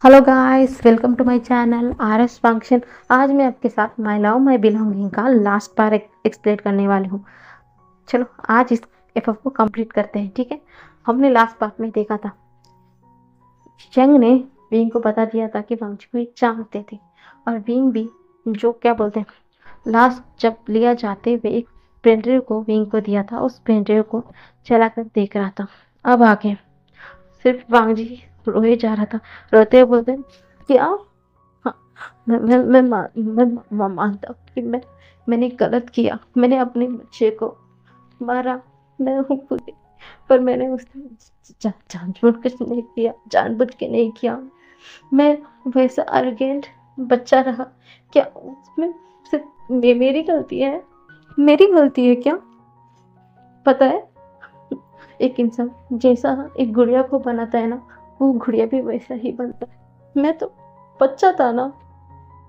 Hello guys, welcome to my channel R S function. आज मैं आपके साथ माय लव माय बिलोंगिंग का लास्ट पार्ट एक्सप्लेन करने वाली हूँ। चलो आज इस एफएफ को कंप्लीट करते हैं, ठीक है। हमने लास्ट पार्ट में देखा था, चंग ने विंग को बता दिया था कि वांगजी को एक चाहते थे, और विंग भी जो क्या बोलते हैं, लास्ट जब लिया जाते हुए एक पेनड्राइव को विंग को दिया था, उस पेनड्राइव को चलाकर देख रहा था। अब आगे सिर्फ वांगजी रोए जा रहा था, रोते हुए बोलते हैं, क्या? हाँ, मैं मानता हूँ कि मैंने गलत किया, मैंने अपने बच्चे को मारा, मैं हूँ खुद, पर मैंने उसने जानबूझ के नहीं किया, जानबूझ के नहीं किया। मैं वैसा अरगेंट बच्चा रहा, क्या उसमें सिर्फ मेरी गलती है? मेरी गलती है क्या? पता है, एक इंसान जैसा एक गुड़िया को बनाता है ना, वो गुड़िया भी वैसा ही बनता है। मैं तो बच्चा था ना,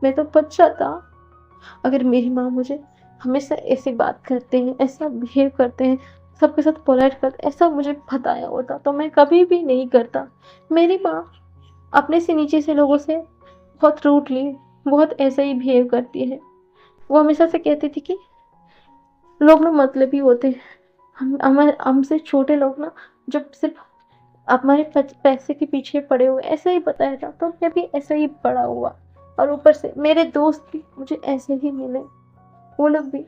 मैं तो बच्चा था। अगर मेरी माँ मुझे हमेशा ऐसी बात करते हैं, ऐसा बिहेव करते हैं, सबके साथ पोलाइट करते, ऐसा मुझे बताया होता तो मैं कभी भी नहीं करता। मेरी माँ अपने से नीचे से लोगों से बहुत रूडली, बहुत ऐसा ही बिहेव करती है। वो हमेशा से कहती थी कि लोग ना मतलबी होते हैं, हमसे छोटे लोग ना, जब सिर्फ हमारे पैसे के पीछे पड़े हुए, ऐसा ही बताया था, तो मैं भी ऐसा ही पड़ा हुआ। और ऊपर से मेरे दोस्त भी मुझे ऐसे ही मिले, वो लोग भी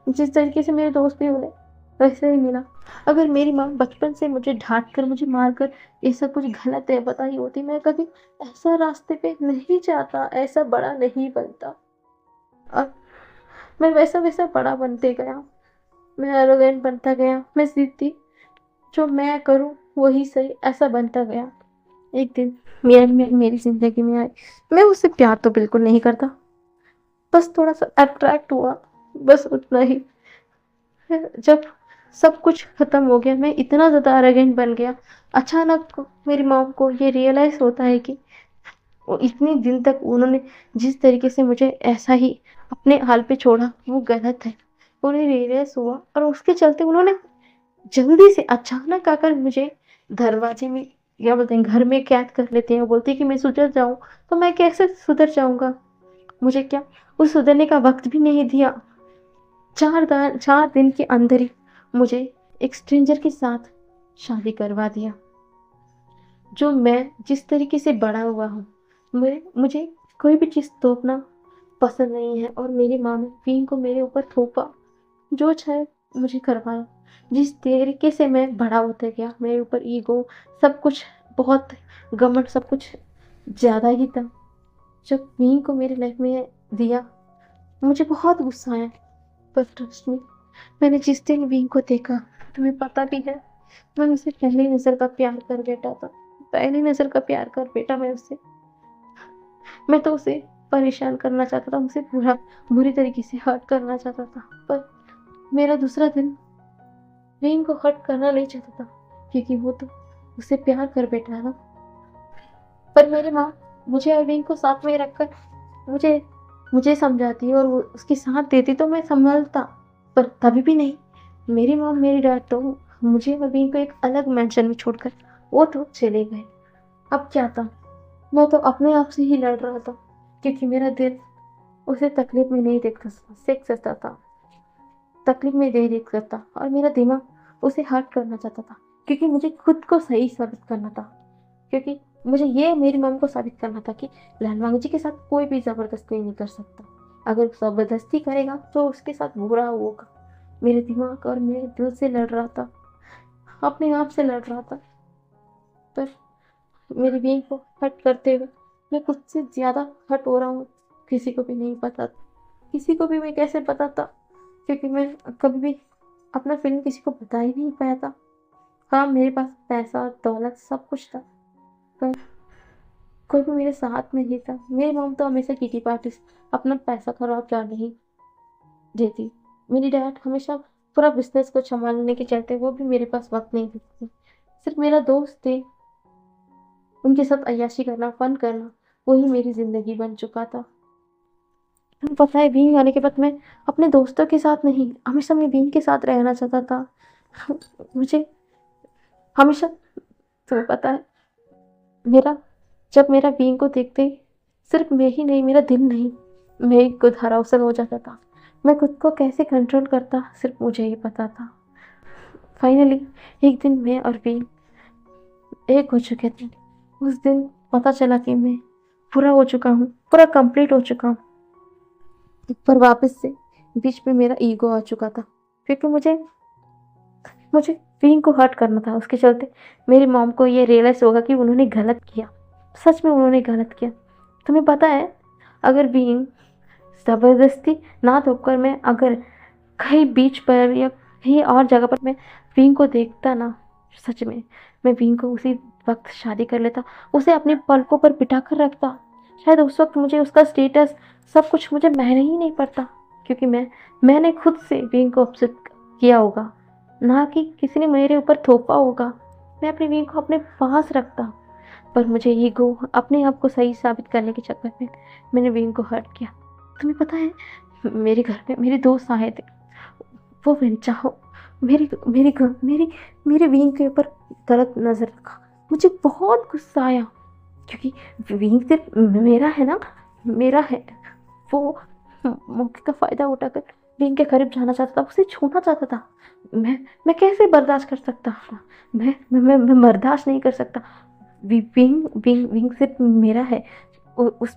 जिस तरीके से मेरे दोस्त भी मिले वैसे ही मिला। अगर मेरी माँ बचपन से मुझे डांट कर, मुझे मार कर ये सब कुछ गलत है बताई होती, मैं कभी ऐसा रास्ते पे नहीं जाता, ऐसा बड़ा नहीं बनता। और मैं वैसा वैसा बड़ा बनते गया, मैं एरोगेंट बनता गया, मैं जिद्दी, जो मैं करूँ वही सही, ऐसा बनता गया। एक दिन मेरी जिंदगी में आई। मैं उससे प्यार तो बिल्कुल नहीं करता, बस थोड़ा सा अट्रैक्ट हुआ, बस उतना ही। जब सब खत्म हो गया, मैं इतना ज्यादा अरेगेंट बन गया। अचानक मेरी मॉम को ये रियलाइज होता है कि वो इतने दिन तक उन्होंने जिस तरीके से मुझे ऐसा ही अपने हाल पे छोड़ा, वो गलत है। उन्हें रियलाइज हुआ, और उसके चलते उन्होंने जल्दी से अचानक आकर मुझे दरवाजे में, क्या बोलते हैं, घर में कैद कर लेते हैं। वो बोलते हैं कि मैं सुधर जाऊं, तो मैं कैसे सुधर जाऊंगा? मुझे क्या उस सुधरने का वक्त भी नहीं दिया। 4 दिन के अंदर ही मुझे एक स्ट्रेंजर के साथ शादी करवा दिया। जो मैं जिस तरीके से बड़ा हुआ हूँ, मुझे कोई भी चीज़ थोपना पसंद नहीं है, और मेरी माँ ने पीन को मेरे ऊपर थोपा, जो चाहे मुझे करवाया। जिस तरीके से मैं बड़ा होते गया, मेरे ऊपर ईगो, सब कुछ बहुत घमंड, सब कुछ ज़्यादा ही था। जब मीन को मेरी लाइफ में दिया, मुझे बहुत गुस्सा आया। पर ट्रस्ट मी, मैंने जिस दिन वीन को देखा, तुम्हें पता भी है, मैं उसे पहली नज़र का प्यार कर बैठा था। पहली नज़र का प्यार कर बैठा मैं उससे। मैं तो उसे परेशान करना चाहता था, उसे बुरी तरीके से हर्ट करना चाहता था, पर मेरा दूसरा दिल वीन को हर्ट करना नहीं चाहता था, क्योंकि वो तो उसे प्यार कर बैठा ना। पर मेरी माँ मुझे और वीन को साथ में रखकर मुझे मुझे समझाती और वो उसके साथ देती, तो मैं संभलता, पर तभी भी नहीं। मेरी मॉम, मेरी डैड तो मुझे और वीन को एक अलग मेंशन में छोड़कर वो तो चले गए। अब क्या था, मैं तो अपने आप से ही लड़ रहा था, क्योंकि मेरा दिल उसे तकलीफ में नहीं देख सकता था, तकलीफ में नहीं देख सकता, और मेरा दिमाग उसे हर्ट करना चाहता था, क्योंकि मुझे खुद को सही साबित करना था। क्योंकि मुझे ये मेरी मॉम को साबित करना था कि लहलवांग जी के साथ कोई भी ज़बरदस्ती नहीं कर सकता। अगर ज़बरदस्ती करेगा तो उसके साथ बुरा होगा। मेरे दिमाग और मेरे दिल से लड़ रहा था, अपने आप से लड़ रहा था। पर मेरी बीइंग को हर्ट करते हुए मैं खुद से ज़्यादा हर्ट हो रहा हूँ, किसी को भी नहीं पता। किसी को भी मैं कैसे बताता, क्योंकि मैं कभी भी अपना फीलिंग किसी को बता ही नहीं पाया था। हाँ, मेरे पास पैसा दौलत सब कुछ था, पर कोई भी मेरे साथ नहीं था। मेरी मॉम तो हमेशा किटी पार्टीज, अपना पैसा खराब जाने ही देती। मेरी डैड हमेशा पूरा बिजनेस को संभालने के चलते वो भी मेरे पास वक्त नहीं देती थी। सिर्फ मेरा दोस्त थे, उनके साथ अय्याशी करना, फन करना, वही मेरी जिंदगी बन चुका था। तुम्हें पता है, बीइंग आने के बाद मैं अपने दोस्तों के साथ नहीं, हमेशा मैं बीइंग के साथ रहना चाहता था। मुझे हमेशा, तुम्हें पता है, मेरा जब मेरा बीइंग को देखते ही सिर्फ मैं ही नहीं, मेरा दिल नहीं, मैं ही खुद हराउसल हो जाता था। मैं खुद को कैसे कंट्रोल करता सिर्फ मुझे ही पता था। फाइनली एक दिन मैं और बीइंग एक हो चुके थे। उस दिन पता चला कि मैं पूरा हो चुका हूँ, पूरा कंप्लीट हो चुका हूँ। पर वापस से बीच में मेरा ईगो आ चुका था, क्योंकि मुझे मुझे बीइंग को हर्ट करना था। उसके चलते मेरी मॉम को ये रियलाइज़ होगा कि उन्होंने गलत किया। सच में उन्होंने गलत किया। तुम्हें पता है, अगर बीइंग ज़बरदस्ती ना थोपकर मैं अगर कहीं बीच पर या कहीं और जगह पर मैं बीइंग को देखता ना, सच में मैं बीइंग को उसी वक़्त शादी कर लेता, उसे अपने पलकों पर बिठा कर रखता। शायद उस वक़्त मुझे उसका स्टेटस सब कुछ मुझे मायने ही नहीं पड़ता, क्योंकि मैंने खुद से बीइंग को ऑब्सेस किया होगा, ना कि किसी ने मेरे ऊपर थोपा होगा। मैं अपनी बीइंग को अपने पास रखता, पर मुझे ईगो अपने आप को सही साबित करने के चक्कर में मैंने बीइंग को हर्ट किया। तुम्हें पता है, मेरे घर में मेरे दोस्त आए थे। वो बेनचाहो मेरी मेरी मेरी मेरी बीइंग के ऊपर गलत नज़र रखा। मुझे बहुत गुस्सा आया, क्योंकि बीइंग सिर्फ मेरा है ना, मेरा है। वो मौके का फ़ायदा उठाकर बीइंग के करीब जाना चाहता था, उसे छूना चाहता था। मैं कैसे बर्दाश्त कर सकता था? मैं बर्दाश्त नहीं कर सकता। बीइंग बीइंग बीइंग सिर्फ मेरा है। उस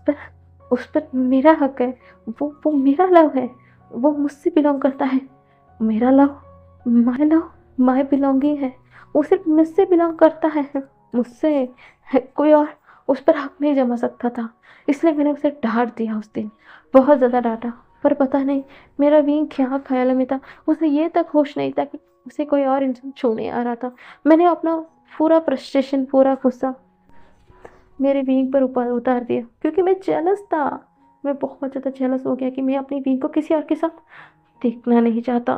पर मेरा हक है। वो मेरा लव है। वो मुझसे बिलोंग करता है। मेरा लव, माय बिलोंगिंग है। वो सिर्फ मुझसे बिलोंग करता है, मुझसे है। कोई और उस पर हक नहीं जमा सकता था। इसलिए मैंने उसे डांट दिया उस दिन, बहुत ज़्यादा डांटा। पर पता नहीं मेरा बीइंग क्या ख्याल में था, उसे ये तक होश नहीं था कि उसे कोई और इंसान छूने आ रहा था। मैंने अपना पूरा फ्रस्ट्रेशन, पूरा गुस्सा मेरे बीइंग पर ऊपर उतार दिया, क्योंकि मैं जेलस था। मैं बहुत ज़्यादा जेलस हो गया कि मैं अपनी बीइंग को किसी और के साथ देखना नहीं चाहता,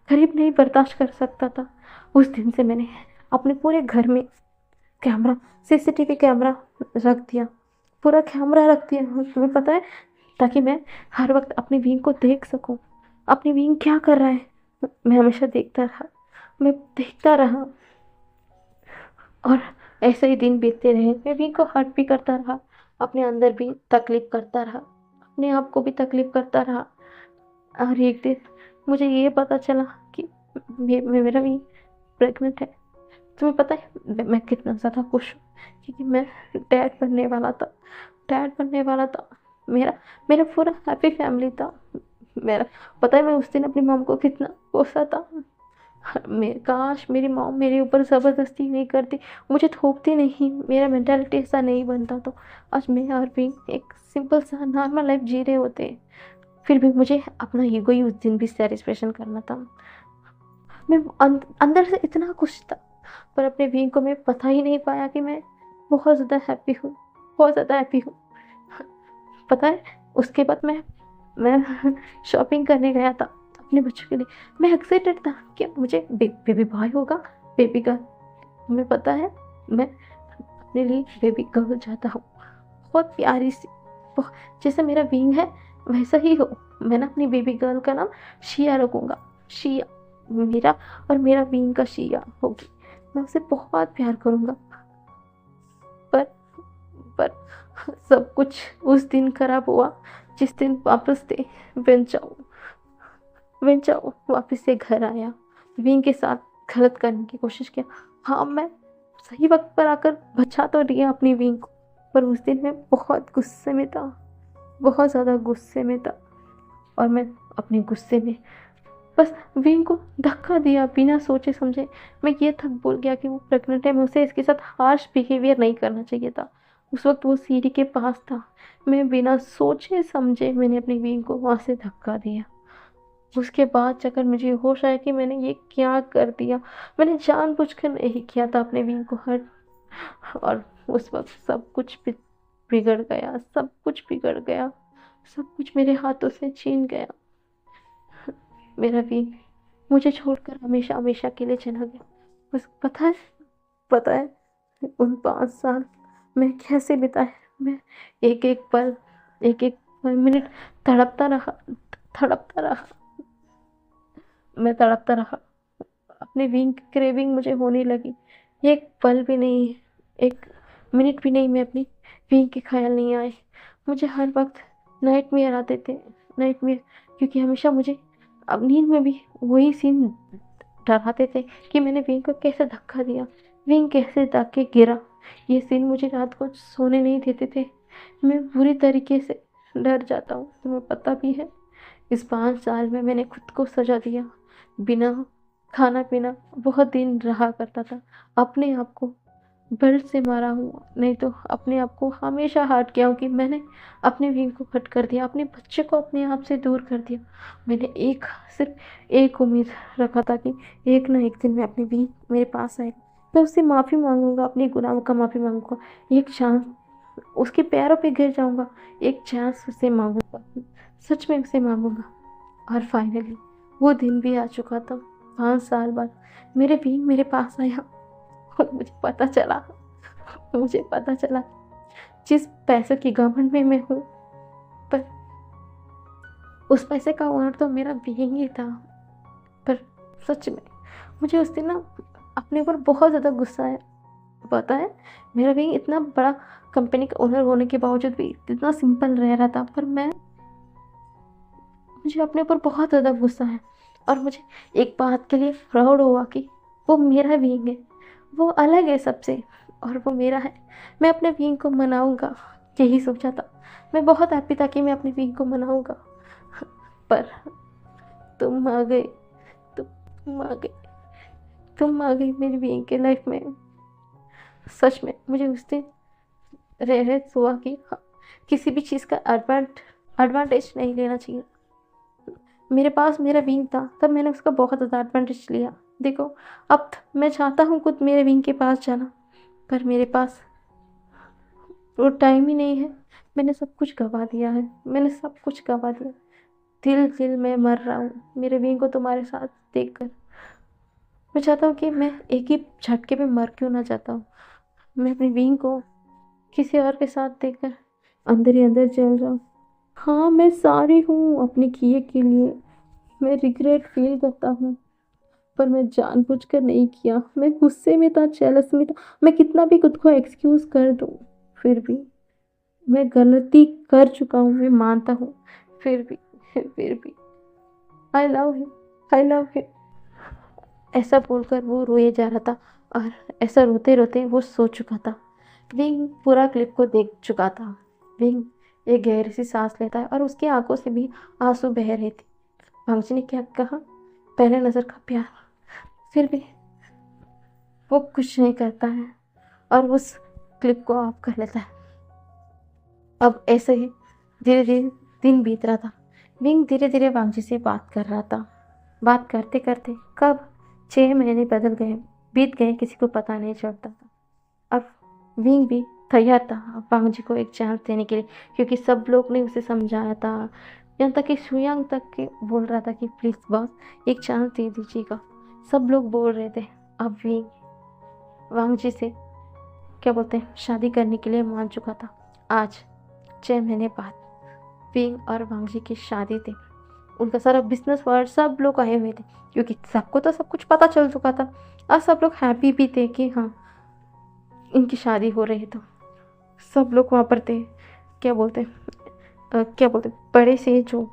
करीब नहीं बर्दाश्त कर सकता था। उस दिन से मैंने अपने पूरे घर में कैमरा, सीसीटीवी कैमरा रख दिया। पूरा कैमरा रख दिया, तुम्हें पता है, ताकि मैं हर वक्त अपनी बीइंग को देख सकूं, अपनी बीइंग क्या कर रहा है। मैं हमेशा देखता रहा, मैं देखता रहा। और ऐसे ही दिन बीतते रहे। मैं बीइंग को हर्ट भी करता रहा, अपने अंदर भी तकलीफ करता रहा, अपने आप को भी तकलीफ करता रहा। और एक दिन मुझे ये पता चला कि मेरा भी प्रेग्नेंट है। तुम्हें पता है, मैं कितना ज़्यादा खुश हूँ, क्योंकि मैं डैड बनने वाला था। डैड बनने वाला था। मेरा मेरा पूरा हैप्पी फैमिली था। मेरा पता है, मैं उस दिन अपनी मॉम को कितना गुस्सा था। मैं काश मेरी मॉम मेरे ऊपर ज़बरदस्ती नहीं करती, मुझे थोपती नहीं, मेरा मेंटालिटी ऐसा नहीं बनता, तो आज मैं और भी एक सिंपल सा नॉर्मल लाइफ जी रहे होते। फिर भी मुझे अपना ईगो ही उस दिन भी सैटिस्फैक्शन करना था। मैं अंदर से इतना खुश था, पर अपने बीइंग को मैं बता ही नहीं पाया कि मैं बहुत ज़्यादा हैप्पी हूँ, बहुत ज़्यादा हैप्पी हूँ। पता है, उसके बाद मैं शॉपिंग करने गया था अपने बच्चों के लिए। मैं एक्साइटेड था कि मुझे बेबी बॉय होगा, बेबी गर्ल। तुम्हें पता है, मैं अपने लिए बेबी गर्ल चाहता हूँ, बहुत प्यारी सी, जैसा मेरा बीइंग है वैसा ही हो। मैं ना अपनी बेबी गर्ल का नाम शिया रखूँगा। शिया, मेरा और मेरा बीइंग का शिया होगी। मैं उसे बहुत प्यार करूँगा। पर पर सब कुछ उस दिन खराब हुआ जिस दिन वापस से वेंचाओ वापस से घर आया। बीइंग के साथ गलत करने की कोशिश किया। हाँ, मैं सही वक्त पर आकर बचा तो दिया अपनी बीइंग को, पर उस दिन मैं बहुत गुस्से में था, बहुत ज़्यादा गुस्से में था। और मैं अपने गुस्से में बस बीइंग को धक्का दिया बिना सोचे समझे। मैं ये तक बोल गया कि वो प्रेग्नेंट है, मैं उसे इसके साथ हार्श बिहेवियर नहीं करना चाहिए था। उस वक्त वो सीढ़ी के पास था, मैं बिना सोचे समझे मैंने अपनी बीइंग को वहाँ से धक्का दिया। उसके बाद जाकर मुझे होश आया कि मैंने ये क्या कर दिया। मैंने जानबूझकर नहीं किया था अपने बीइंग को हर्ट। और उस वक्त सब कुछ बिगड़ गया, सब कुछ बिगड़ गया, सब कुछ मेरे हाथों से छीन गया। मेरा बीइंग मुझे छोड़कर हमेशा हमेशा के लिए चला गया। बस पता है उन 5 साल मैं कैसे बिताए। मैं एक एक पल, एक एक मिनट तड़पता रहा, तड़पता रहा, मैं तड़पता रहा। अपने विंग क्रेविंग मुझे होने लगी। एक पल भी नहीं, एक मिनट भी नहीं मैं अपनी विंग के ख्याल नहीं आए। मुझे हर वक्त नाइटमेयर आते थे, नाइटमेयर, क्योंकि हमेशा मुझे अब नींद में भी वही सीन डराते थे कि मैंने विंग को कैसे धक्का दिया, विंग कैसे धक्के गिरा। ये सीन मुझे रात को सोने नहीं देते थे। मैं बुरी तरीके से डर जाता हूँ, तुम्हें पता भी है। इस 5 साल में मैंने खुद को सजा दिया, बिना खाना पीना बहुत दिन रहा करता था। अपने आप को बेल्ट से मारा हूँ, नहीं तो अपने आप को हमेशा हार्ट किया हूँ कि मैंने अपने विंग को कट कर दिया, अपने बच्चे को अपने आप से दूर कर दिया। मैंने सिर्फ एक उम्मीद रखा था कि एक ना एक दिन मैं अपनी विंग मेरे पास आएगा, मैं उससे माफ़ी मांगूंगा, अपने गुनाहों का माफ़ी मांगूंगा, एक चांस उसके पैरों पे गिर जाऊंगा, एक चांस उससे मांगूंगा, सच में उसे मांगूंगा। और फाइनली वो दिन भी आ चुका था। 5 साल बाद मेरे विंग मेरे पास आया और मुझे पता चला जिस पैसे की घमंड में मैं हूँ, पर उस पैसे का ओनर तो मेरा बीइंग ही था। पर सच में मुझे उस दिन ना अपने ऊपर बहुत ज़्यादा गुस्सा आया। पता है, मेरा बीइंग इतना बड़ा कंपनी का ओनर होने के बावजूद भी इतना सिंपल रह रहा था, पर मुझे अपने ऊपर बहुत ज़्यादा गुस्सा है। और मुझे एक बात के लिए प्राउड हुआ कि वो मेरा बीइंग है, वो अलग है सबसे, और वो मेरा है। मैं अपने बीइंग को मनाऊंगा, यही सोचा था। मैं बहुत हैप्पी था कि मैं अपने बीइंग को मनाऊंगा, पर तुम आ गए, तुम आ गए, तुम आ गई मेरी बीइंग के लाइफ में। सच में मुझे उस दिन रियलाइज हुआ कि हाँ, किसी भी चीज़ का एडवांटेज नहीं लेना चाहिए। मेरे पास मेरा विंग था, तब मैंने उसका बहुत ज़्यादा एडवांटेज लिया। देखो, अब मैं चाहता हूँ खुद मेरे विंग के पास जाना, पर मेरे पास वो टाइम ही नहीं है। मैंने सब कुछ गवा दिया है, मैंने सब कुछ गवा दिया। दिल दिल मैं मर रहा हूँ मेरे विंग को तुम्हारे साथ देखकर। मैं चाहता हूँ कि मैं एक ही झटके में मर क्यों ना जाता हूँ। मैं अपनी विंग को किसी और के साथ देखकर अंदर ही अंदर जल जाऊँ। हाँ, मैं सॉरी हूँ अपने किए के लिए, मैं रिग्रेट फील करता हूँ, पर मैं जानबूझकर नहीं किया। मैं गुस्से में था, जेलस में था। मैं कितना भी खुद को एक्सक्यूज कर दूँ, फिर भी मैं गलती कर चुका हूँ, मैं मानता हूँ। फिर भी I love him, I love him, ऐसा बोलकर वो रोए जा रहा था। और ऐसा रोते रोते वो सो चुका था। विंग पूरा क्लिप को देख चुका था। विंग एक गहरी सी सांस लेता है और उसकी आंखों से भी आंसू बह रहे थे। भांगजी ने क्या कहा, पहले नज़र का प्यार, फिर भी वो कुछ नहीं करता है और उस क्लिप को ऑफ कर लेता है। अब ऐसे ही धीरे धीरे दिन बीत रहा था। विंग धीरे धीरे वांगजी से बात कर रहा था। बात करते करते कब 6 महीने बीत गए किसी को पता नहीं चलता था। अब विंग भी तैयार था वांगजी को एक चांस देने के लिए, क्योंकि सब लोग ने उसे समझाया था। यहाँ तक कि शुयांग तक के बोल रहा था कि प्लीज़ बॉस एक चांस दे दीजिएगा। सब लोग बोल रहे थे। अब विंग वांगजी से क्या बोलते हैं शादी करने के लिए मान चुका था। आज 6 महीने बाद विंग और वांगजी की शादी थी। उनका सारा बिजनेस वर्ल्ड सब लोग आए हुए थे, क्योंकि सबको तो सब कुछ पता चल चुका था और सब लोग हैप्पी भी थे कि हाँ इनकी शादी हो रही है। तो सब लोग वहाँ पर थे। क्या बोलते बड़े से जो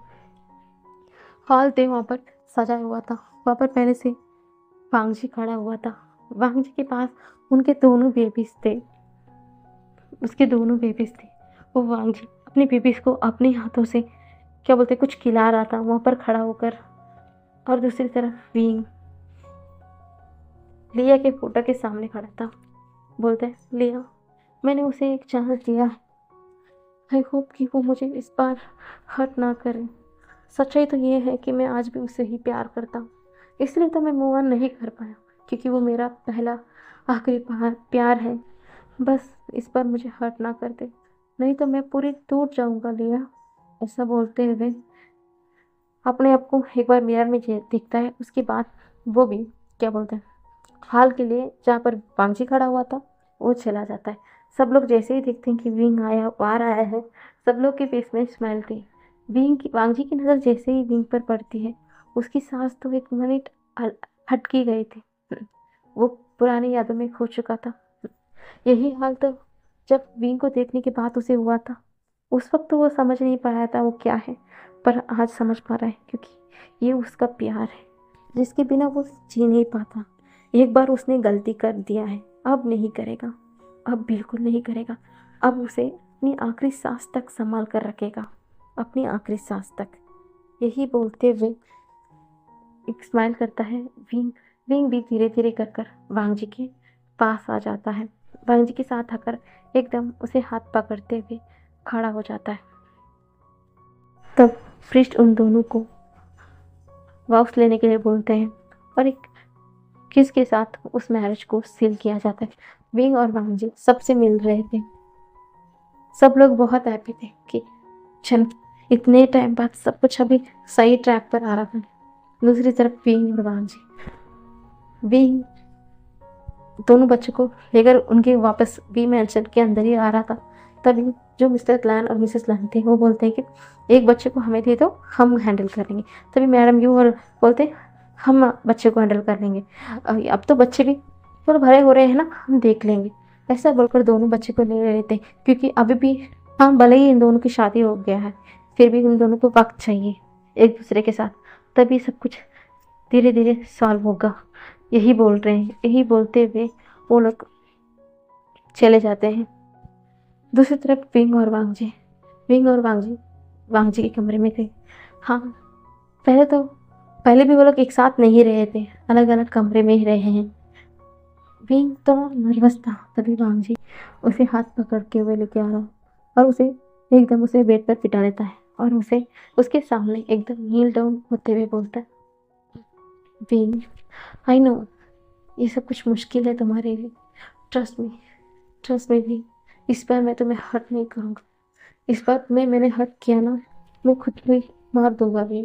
हॉल थे वहाँ पर सजा हुआ था। वहाँ पर पहले से वांगजी खड़ा हुआ था। वांगजी के पास उनके दोनों बेबीज थे, उसके दोनों बेबीज थे। वो वांगजी अपने बेबीज को अपने हाथों से कुछ खिला रहा था वहाँ पर खड़ा होकर। और दूसरी तरफ विंग लिया के फोटो के सामने खड़ा था। बोलता है, लिया मैंने उसे एक चांस दिया है, आई होप कि वो मुझे इस बार हर्ट ना करे। सच्चाई तो ये है कि मैं आज भी उसे ही प्यार करता हूँ, इसलिए तो मैं मूव ऑन नहीं कर पाया, क्योंकि वो मेरा पहला आखिरी प्यार है। बस इस बार मुझे हर्ट ना कर दे, नहीं तो मैं पूरी टूट जाऊंगा। लिया ऐसा बोलते हुए अपने आप को एक बार मिरर में देखता है। उसके बाद वो भी हाल के लिए जहाँ पर वांगजी खड़ा हुआ था वो चला जाता है। सब लोग जैसे ही देखते हैं कि विंग बाहर आया है, सब लोग के फेस में स्माइल थी। वांगजी की नज़र जैसे ही विंग पर पड़ती है, उसकी सांस तो एक मिनट हटकी गई थी। वो पुरानी यादों में खो चुका था। यही हाल तो जब विंग को देखने के बाद उसे हुआ था, उस वक्त तो वो समझ नहीं पाया था वो क्या है, पर आज समझ पा रहा है क्योंकि ये उसका प्यार है जिसके बिना वो जी नहीं पाता। एक बार उसने गलती कर दिया है, अब नहीं करेगा, अब बिल्कुल नहीं करेगा। अब उसे अपनी आखिरी सांस तक संभाल कर रखेगा, अपनी आखिरी सांस तक। यही बोलते हुए एक स्माइल करता है विंग। विंग भी धीरे धीरे कर कर वांग जी के पास आ जाता है। वांग जी के साथ आकर एकदम उसे हाथ पकड़ते हुए खड़ा हो जाता है। तब पृष्ठ उन दोनों को वापस लेने के लिए बोलते हैं और एक किस के साथ उस मैरिज को सील किया जाता है। विंग और वांग जी सबसे मिल रहे थे। सब लोग बहुत हैप्पी थे कि चल इतने टाइम बाद सब कुछ अभी सही ट्रैक पर आ रहा था। दूसरी तरफ विंग और वांग जी, विंग दोनों बच्चों को लेकर उनके वापस वी मैंशन के अंदर ही आ रहा था। तभी जो मिस्टर क्लैन और मिसेस क्लैन थे वो बोलते हैं कि एक बच्चे को हमें दे दो, हम हैंडल कर लेंगे। तभी मैडम यू और बोलते हम बच्चे को हैंडल कर लेंगे, अब तो बच्चे भी थोड़ा भरे हो रहे हैं ना, हम देख लेंगे। ऐसा बोलकर दोनों बच्चे को ले लेते हैं क्योंकि अभी भी, हाँ भले ही इन दोनों की शादी हो गया है, फिर भी इन दोनों को वक्त चाहिए एक दूसरे के साथ, तभी सब कुछ धीरे धीरे सॉल्व होगा। यही बोल रहे हैं। यही बोलते हुए वो लोग चले जाते हैं। दूसरी तरफ विंग और वांग जी, विंग और वांग जी के कमरे में थे। हाँ, पहले भी वो लोग एक साथ नहीं रहे थे, अलग अलग कमरे में ही रहे हैं। विंग तो नर्वस था, तभी वांग जी उसे हाथ पकड़ के हुए लेके आ रहा और उसे एकदम उसे बेड पर पिटा देता है और उसे उसके सामने एकदम नील डाउन होते हुए बोलता है, विंग आई नो ये सब कुछ मुश्किल है तुम्हारे लिए, ट्रस्ट मी भी, इस बार मैं तुम्हें हर्ट नहीं करूँगा। इस बार मैंने हर्ट किया ना, मैं खुद को ही मार दूंगा भी।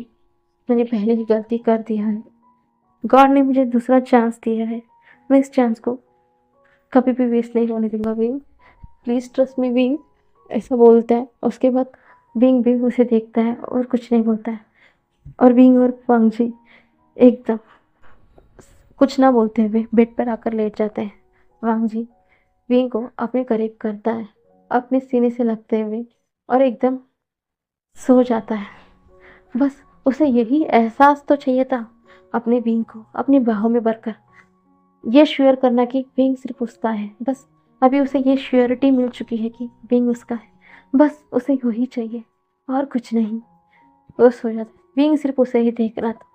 मैंने पहले ही गलती कर दिया है, गॉड ने मुझे दूसरा चांस दिया है, मैं इस चांस को कभी भी वेस्ट नहीं होने दूंगा wing, please trust me wing. ऐसा बोलता है। उसके बाद विंग भी उसे देखता है और कुछ नहीं बोलता है और विंग और वांग जी एकदम कुछ ना बोलते हुए बेड पर आकर लेट जाते हैं। वांग जी विंग को अपने करीब करता है, अपने सीने से लगते हुए, और एकदम सो जाता है। बस उसे यही एहसास तो चाहिए था, अपने विंग को अपनी बाहों में भरकर ये श्योर करना कि विंग सिर्फ उसका है। बस अभी उसे ये श्योरिटी मिल चुकी है कि विंग उसका है, बस उसे वही चाहिए और कुछ नहीं। वो सो जाता है। विंग सिर्फ उसे ही देख रहा था।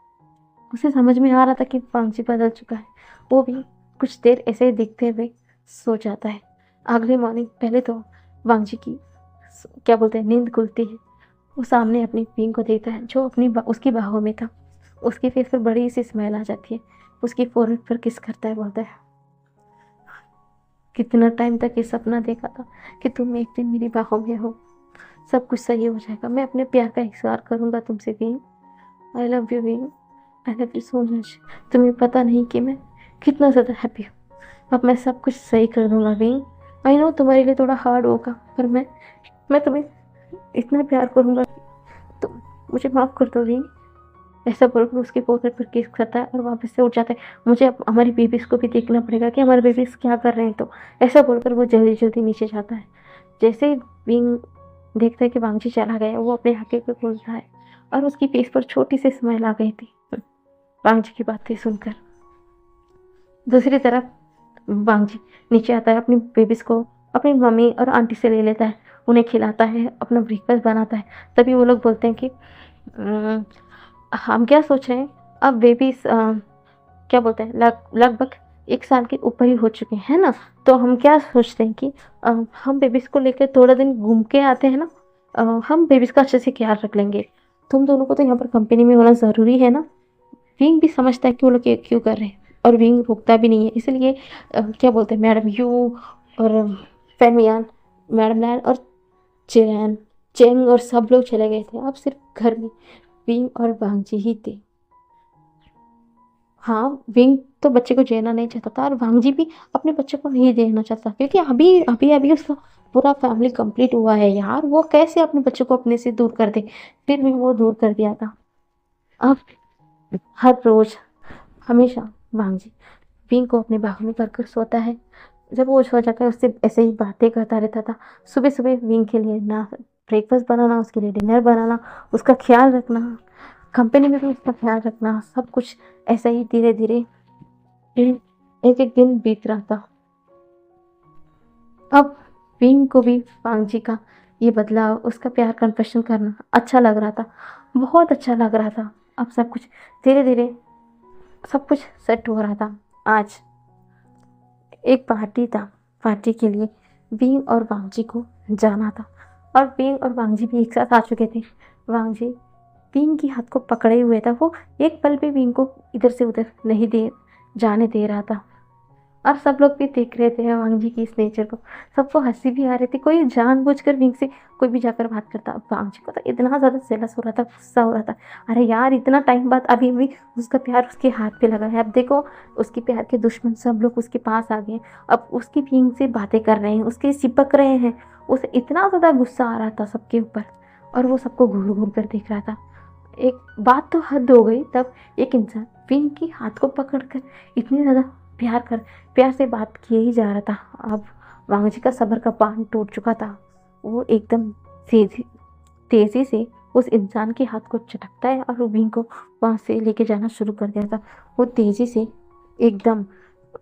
उसे समझ में आ रहा था कि वांग जी बदल चुका है। वो भी कुछ देर ऐसे ही देखते हुए सो जाता है। अगले मॉर्निंग पहले तो वांग जी की क्या बोलते हैं नींद खुलती है। वो सामने अपनी विंग को देखता है जो उसकी बाहों में था। उसके फेस पर बड़ी सी स्माइल आ जाती है। उसकी फोरहेड पर किस करता है, बोलता है, कितना टाइम तक ये सपना देखा था कि तुम एक दिन मेरी बाहों में हो, सब कुछ सही हो जाएगा, मैं अपने प्यार का इकरार करूँगा तुमसे wing, I love you wing, I love you so much. तुम्हें पता नहीं कि मैं कितना ज़्यादा हैप्पी हूँ। अब मैं सब कुछ सही कर दूँगा विंग। आई नो तुम्हारे लिए थोड़ा हार्ड होगा, पर मैं तुम्हें इतना प्यार करूँगा कि तुम मुझे माफ़ कर दो विंग। ऐसा बोलकर उसके फोrehead पर किस करता है और वापस से उठ जाता है। मुझे अब हमारी बेबीज़ को भी देखना पड़ेगा कि हमारे बेबीज़ क्या कर रहे हैं। तो ऐसा बोलकर वो जल्दी जल्दी नीचे जाता है। जैसे ही विंग देखता है कि वांग जी चला गया, वो अपने हक़े को खोलता है और उसकी फेस पर छोटी सी स्माइल आ गई थी वांग जी की बातें सुनकर। दूसरी तरफ वांग जी नीचे आता है, अपनी बेबीज़ को अपनी मम्मी और आंटी से ले लेता है, उन्हें खिलाता है, अपना ब्रेकफास्ट बनाता है। तभी वो लोग बोलते हैं कि हम क्या सोच रहे हैं, अब बेबीज़ क्या बोलते हैं लगभग 1 साल के ऊपर ही हो चुके हैं ना, तो हम क्या सोचते हैं कि हम बेबीज़ को लेकर थोड़ा दिन घूम के आते हैं ना, हम बेबीज़ का अच्छे से ख्याल रख लेंगे। तुम दोनों को तो यहाँ पर कंपनी में होना ज़रूरी है ना। विंग भी समझता है कि वो लोग ये क्यों कर रहे हैं और विंग रोकता भी नहीं है। इसलिए क्या बोलते हैं मैडम यू और फैमियान, मैडम लैन और चेंग और सब लोग चले गए थे। अब सिर्फ घर में विंग और वांग जी ही थे। हाँ, विंग तो बच्चे को देना नहीं चाहता था और वांग जी भी अपने बच्चे को नहीं देना चाहता, क्योंकि अभी अभी अभी उसका पूरा फैमिली कंप्लीट हुआ है यार, वो कैसे अपने बच्चे को अपने से दूर कर दे। फिर भी वो दूर कर दिया था। अब हर रोज हमेशा वांग जी विंग को अपने बाहों में भरकर सोता है। जब वो सो जाकर उससे ऐसे ही बातें करता रहता था। सुबह सुबह विंग के लिए ना ब्रेकफास्ट बनाना, उसके लिए डिनर बनाना, उसका ख्याल रखना, कंपनी में भी उसका ख्याल रखना, सब कुछ ऐसा ही धीरे धीरे एक एक दिन बीत रहा था। अब विंग को भी वांग जी का ये बदलाव, उसका प्यार कन्फेशन करना अच्छा लग रहा था, बहुत अच्छा लग रहा था। अब सब कुछ धीरे धीरे सब कुछ सेट हो रहा था। आज एक पार्टी था, पार्टी के लिए विंग और वांग जी को जाना था, और विंग और वांग जी भी एक साथ आ चुके थे। वांग जी विंग की हाथ को पकड़े हुए था, वो एक पल भी विंग को इधर से उधर नहीं दे जाने दे रहा था। और सब लोग भी देख रहे थे वांग जी की इस नेचर को, सबको हंसी भी आ रही थी। कोई जानबूझकर विंग से कोई भी जाकर बात करता। अब वांग जी को तो इतना ज़्यादा जेलस हो रहा था, गुस्सा हो रहा था। अरे यार, इतना टाइम बाद अभी भी उसका प्यार उसके हाथ पे लगा है। अब देखो, उसके प्यार के दुश्मन सब लोग उसके पास आ गए, अब उसकी विंग से बातें कर रहे हैं, उसके चिपक रहे हैं। उसे इतना ज़्यादा गुस्सा आ रहा था सबके ऊपर, और वो सबको घूर घूर कर देख रहा था। एक बात तो हद हो गई, तब एक इंसान विंग की हाथ को पकड़कर इतनी ज़्यादा प्यार से बात किए ही जा रहा था। अब वांग जी का सब्र का बांध टूट चुका था। वो एकदम तेजी तेजी से उस इंसान के हाथ को चटकता है और विंग को वहाँ से लेके जाना शुरू कर दिया था। वो तेजी से एकदम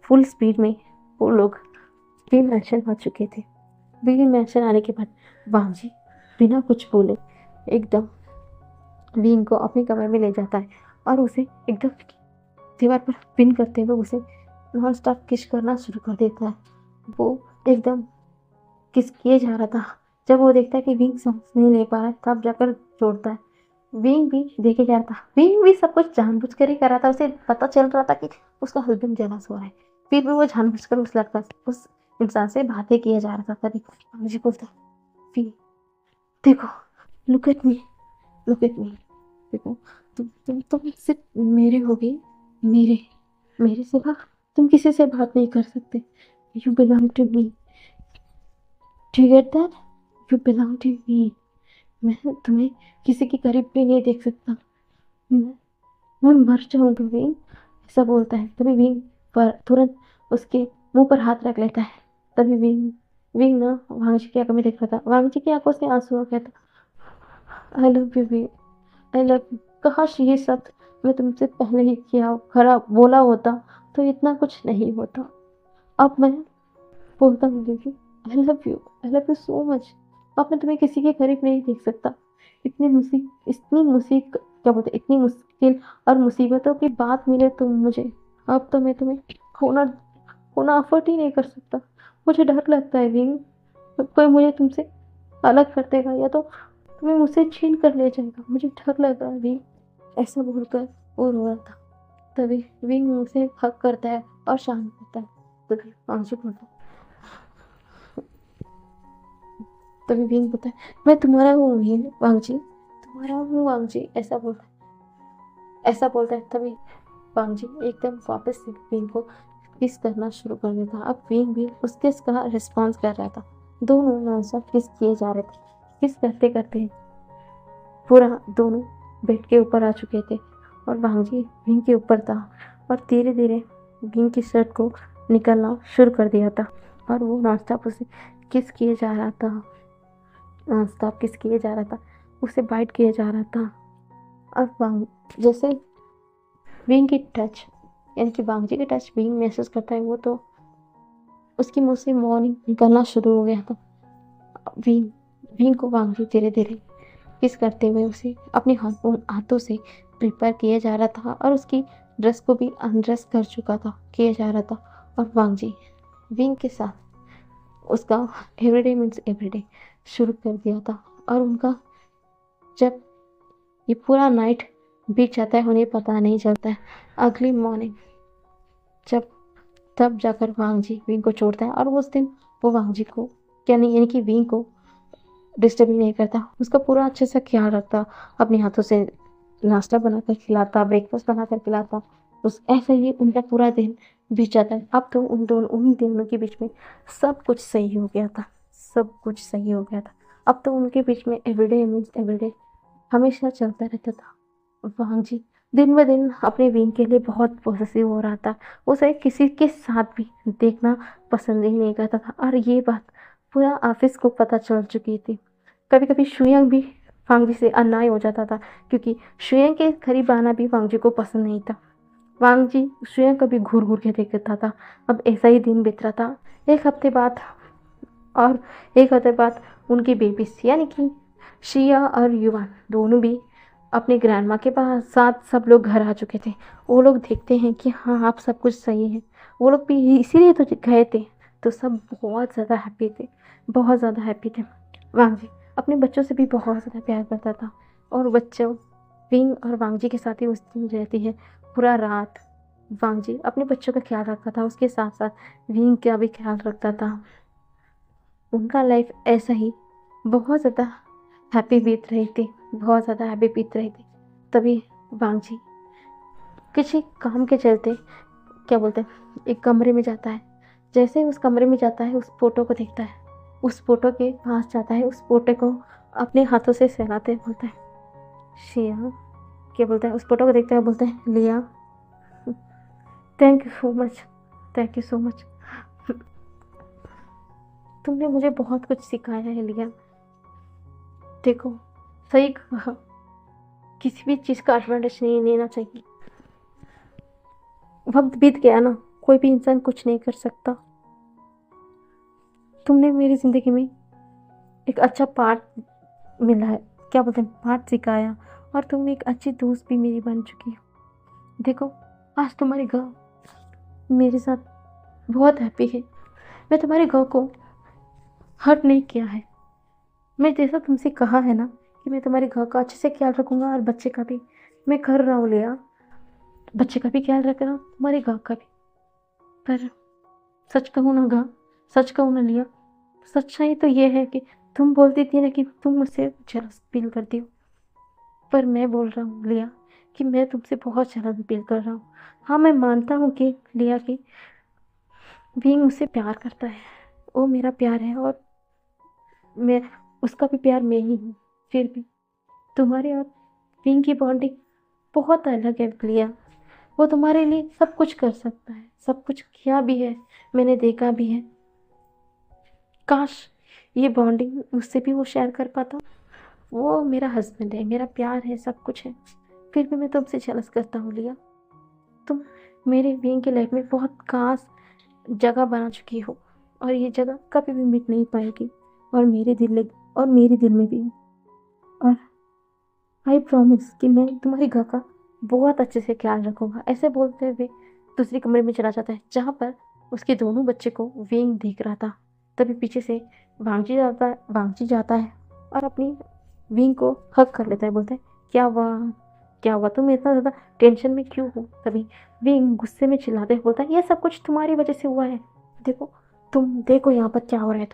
फुल स्पीड में वो लोग व्हील मैंशन आ चुके थे। व्हील मैंशन आने के बाद वांग जी बिना कुछ बोले एकदम विंग को अपने कमरे में ले जाता है, और उसे एकदम दीवार पर पिन करते हुए उसे नॉन स्टॉप किस करना शुरू कर देता है। वो एकदम किस किए जा रहा था। जब वो देखता है कि विंग सांस नहीं ले पा रहा है, तब जाकर छोड़ता है। विंग भी देखे जा रहा था, विंग भी सब कुछ जानबूझकर ही कर रहा था। उसे पता चल रहा था कि उसका हस्बैंड जेलस हो रहा है, फिर भी वो जानबूझकर उस इंसान से बातें किए जा रहा था। तभी मुझे बोलता, "वी, देखो, look at me, look at me, देखो, तुम सिर्फ मेरे होगे, मेरे मेरे सिवा तुम किसी से बात नहीं कर सकते। You belong to me, do you get that? You belong to me. मैं तुम्हें किसी के करीब भी नहीं देख सकता, मैं मैं मर जाऊंगा विंग।" ऐसा बोलता है। तभी विंग पर तुरंत उसके मुंह पर हाथ रख लेता है। तभी विंग विंग ना वांग जी की आंखों में देख रहा था। वांग जी की आंखों से आंसू आ गया था। I love you wing, I love you. काश ये सब मैं तुमसे पहले ही किया खराब बोला होता तो इतना कुछ नहीं होता। अब मैं बोलता हूँ दीदी, I love you so much. अब मैं तुम्हें किसी के करीब नहीं देख सकता। क्या बोलते, इतनी मुश्किल और मुसीबतों के बाद मिले तुम मुझे। अब तो मैं तुम्हें खोना खोना अफोर्ड ही नहीं कर सकता। मुझे डर लगता है विंग, कोई मुझे तुमसे अलग कर देगा, या तो तुम्हें मुझसे छीन कर ले जाएगा। मुझे डर लग रहा है विंग। ऐसा बोलकर वो रो रहा था। तभी विंग उसे हक करता है और शांत करता है। तभी आंसू बोलता है, तभी विंग बोलता है, मैं तुम्हारा हूँ वांग जी, तुम्हारा हूँ वांग जी। ऐसा बोलता है। तभी वांग जी एकदम वापस से विंग को किस करना शुरू कर देता। अब विंग भी उस किस का रिस्पॉन्स कर रहा था। दोनों नॉनस्टॉप किस किए जा रहे थे। किस करते करते पूरा दोनों बेड के ऊपर आ चुके थे, और वांग जी विंग के ऊपर था, और धीरे धीरे विंग की शर्ट को निकलना शुरू कर दिया था, और वो नॉनस्टॉप उसे किस किए जा रहा था। नॉनस्टॉप किस किए जा रहा था, उसे बाइट किए जा रहा था। और वांग जैसे विंग की टच, यानी कि वांग जी की टच विंग महसूस करता है, वो तो उसकी मुंह से मॉर्निंग निकलना शुरू हो गया था। विंग विंग को वांग जी धीरे धीरे किस करते हुए उसे अपने हाथों से प्रिपेयर किया जा रहा था, और उसकी ड्रेस को भी अनड्रेस कर चुका था, किया जा रहा था। और वांग जी विंग के साथ उसका एवरीडे मीन्स एवरीडे शुरू कर दिया था। और उनका जब ये पूरा नाइट बीत जाता है, उन्हें पता नहीं चलता है। अगली मॉर्निंग जब तब जाकर वांग जी विंग को छोड़ता है, और उस दिन वो वांग जी को क्या नहीं, यानी कि विंग को डिस्टर्ब ही नहीं करता, उसका पूरा अच्छे से ख्याल रखता, अपने हाथों से नाश्ता बनाकर खिलाता, ब्रेकफास्ट बनाकर खिलाता। उस ऐसे ही उनका पूरा दिन बीत जाता है। अब तो उन दोनों के बीच में सब कुछ सही हो गया था, सब कुछ सही हो गया था। अब तो उनके बीच में एवरीडे मीन्स एवरीडे हमेशा चलता रहता था। वांग जी दिन ब दिन अपने विंग के लिए बहुत पॉसेसिव हो रहा था। उसे किसी के साथ भी देखना पसंद ही नहीं करता था और ये बात पूरा ऑफिस को पता चल चुकी थी। कभी कभी शुयंग भी वांगजी से अन्याय हो जाता था, क्योंकि शुयंग के करीब आना भी वांगजी को पसंद नहीं था। वांगजी शुयंग कभी घूर घूर के देखता था। अब ऐसा ही दिन बीत रहा था। एक हफ्ते बाद और एक हफ्ते बाद उनकी बेबीज यानी कि शिया और युवान दोनों भी अपने ग्रैंड माँ के पास साथ सब लोग घर आ चुके थे। वो लोग देखते हैं कि हाँ आप सब कुछ सही है। वो लोग भी इसीलिए तो गए थे। तो सब बहुत ज़्यादा हैप्पी थे, बहुत ज़्यादा हैप्पी थे। वांगजी अपने बच्चों से भी बहुत ज़्यादा प्यार करता था और बच्चों विंग और वांगजी के साथ ही उस दिन रहती है पूरा रात। वांगजी अपने बच्चों का ख्याल रखता था, उसके साथ साथ विंग का भी ख्याल रखता था। उनका लाइफ ऐसा ही बहुत ज़्यादा हैप्पी बीत रही थी, बहुत ज़्यादा हैप्पी बीत रही थी। तभी वांगजी किसी काम के चलते क्या बोलते हैं एक कमरे में जाता है। जैसे ही उस कमरे में जाता है उस फोटो को देखता है, उस फोटो के पास जाता है, उस फोटो को अपने हाथों से सहलाते बोलता है शिया, क्या बोलता है उस फोटो को देखते हुए बोलते हैं लिया, thank you so much, thank you so much. तुमने मुझे बहुत कुछ सिखाया है लिया। देखो सही कहा, किसी भी चीज़ का एडवांटेज नहीं लेना चाहिए। वक्त बीत गया ना, कोई भी इंसान कुछ नहीं कर सकता। तुमने मेरी ज़िंदगी में एक अच्छा पार्ट मिला है, क्या बोलते हैं पार्ट सिखाया, और तुम एक अच्छी दोस्त भी मेरी बन चुकी हो। देखो आज तुम्हारे गाँव मेरे साथ बहुत हैप्पी है। मैं तुम्हारे गाँव को हर्ट नहीं किया है। मैं जैसा तुमसे कहा है ना कि मैं तुम्हारे घर का अच्छे से ख्याल रखूंगा और बच्चे का भी मैं कर रहा हूँ लिया, बच्चे का भी ख्याल रख रहा हूँ, तुम्हारे गाँव का भी। पर सच कहूँ ना गा, सच कहूँ ना लिया, सच्चाई तो ये है कि तुम बोलती थी ना कि तुम मुझसे जलस फील करती हो, पर मैं बोल रहा हूँ लिया कि मैं तुमसे बहुत जलन फील कर रहा हूँ। हाँ मैं मानता हूँ कि लिया कि बीइंग मुझसे प्यार करता है, वो मेरा प्यार है और मैं उसका भी प्यार मैं ही हूँ। फिर भी तुम्हारे और बीइंग की बॉन्डिंग बहुत अलग है लिया। वो तुम्हारे लिए सब कुछ कर सकता है, सब कुछ किया भी है, मैंने देखा भी है। काश ये बॉन्डिंग मुझसे भी वो शेयर कर पाता। वो मेरा हस्बैंड है, मेरा प्यार है, सब कुछ है, फिर भी मैं तुमसे जेलस करता हूँ लिया। तुम मेरे बीइंग की लाइफ में बहुत खास जगह बना चुकी हो और ये जगह कभी भी मिट नहीं पाएगी, और मेरे दिल में भी। और आई प्रॉमिस कि मैं तुम्हारे घर का बहुत अच्छे से ख्याल रखूंगा। ऐसे बोलते हुए दूसरे कमरे में चला जाता है जहाँ पर उसके दोनों बच्चे को वेंग देख रहा था। तभी पीछे से वांगजी जाता है और अपनी विंग को हक कर लेता है, बोलता है क्या हुआ, क्या हुआ, तुम इतना ज़्यादा टेंशन में क्यों हो। तभी विंग गुस्से में चिल्लाते हुए बोलता है ये सब कुछ तुम्हारी वजह से हुआ है। देखो तुम देखो यहाँ पर क्या हो रहा है,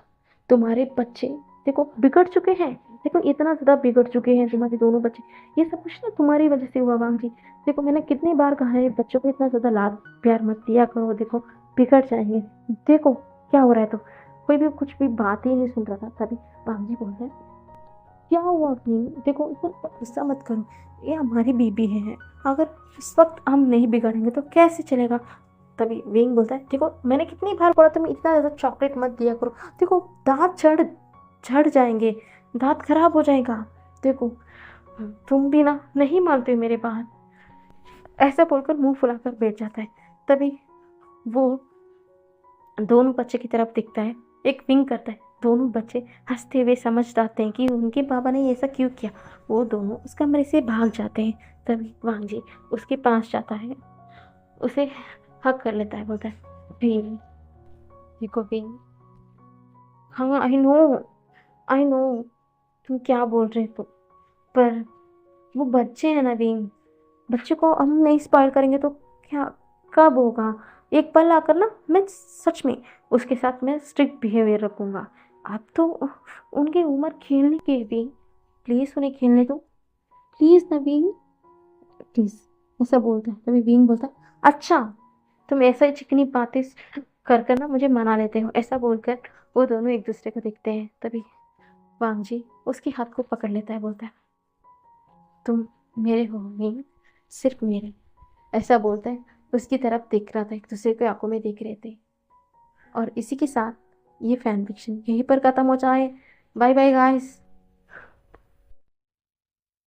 तुम्हारे बच्चे देखो बिगड़ चुके हैं, देखो इतना ज़्यादा बिगड़ चुके हैं तुम्हारे दोनों बच्चे। ये सब कुछ ना तुम्हारी वजह से हुआ वांग जी। देखो मैंने कितनी बार कहा है बच्चों को इतना ज़्यादा लाड प्यार मत दिया करो, देखो बिगड़ जाएंगे। देखो क्या हो रहा है, तो कोई भी कुछ भी बात ही नहीं सुन रहा था। तभी वांग जी बोलते हैं क्या हुआ नहीं, देखो इतना गुस्सा मत करो, ये हमारी बीबी है, अगर इस वक्त हम नहीं बिगड़ेंगे तो कैसे चलेगा। तभी विंग बोलता है देखो मैंने कितनी बार बोला तुम्हें इतना ज़्यादा चॉकलेट मत दिया करो, देखो दांत झड़ जाएंगे, दांत खराब हो जाएगा। देखो तुम भी ना नहीं मानते हो मेरे बात। ऐसा बोलकर मुंह फुलाकर बैठ जाता है। तभी वो दोनों बच्चे की तरफ देखता है, एक विंग करता है। दोनों बच्चे हंसते हुए समझ जाते हैं कि उनके पापा ने ऐसा क्यों किया। वो दोनों उस कमरे से भाग जाते हैं। तभी वांग जी उसके पास जाता है, उसे हक कर लेता है, बोलता है विंग, देखो विंग, हाँ आई नो तुम क्या बोल रहे हो, पर वो बच्चे हैं ना विंग, बच्चे को हम नहीं स्पॉइल करेंगे तो क्या कब होगा। एक पल आकर ना मैं सच में उसके साथ मैं स्ट्रिक्ट बिहेवियर रखूंगा। अब तो उनकी उम्र खेलने की है विंग, प्लीज़ उन्हें खेलने दो, प्लीज़ ना विंग, प्लीज़। ऐसा बोलता है। तभी विंग बोलता है अच्छा तुम ऐसा ही चिकनी बातें कर कर ना मुझे मना लेते हो। ऐसा बोलकर वो दोनों एक दूसरे को देखते हैं। तभी वांग जी उसके हाथ को पकड़ लेता है, बोलता है तुम मेरे हो विंग, सिर्फ मेरे। ऐसा बोलते हैं उसकी तरफ देख रहा था, एक दूसरे को आंखों में देख रहे थे। और इसी के साथ ये फैन फिक्शन यहीं पर ख़त्म हो जाए। Bye bye guys.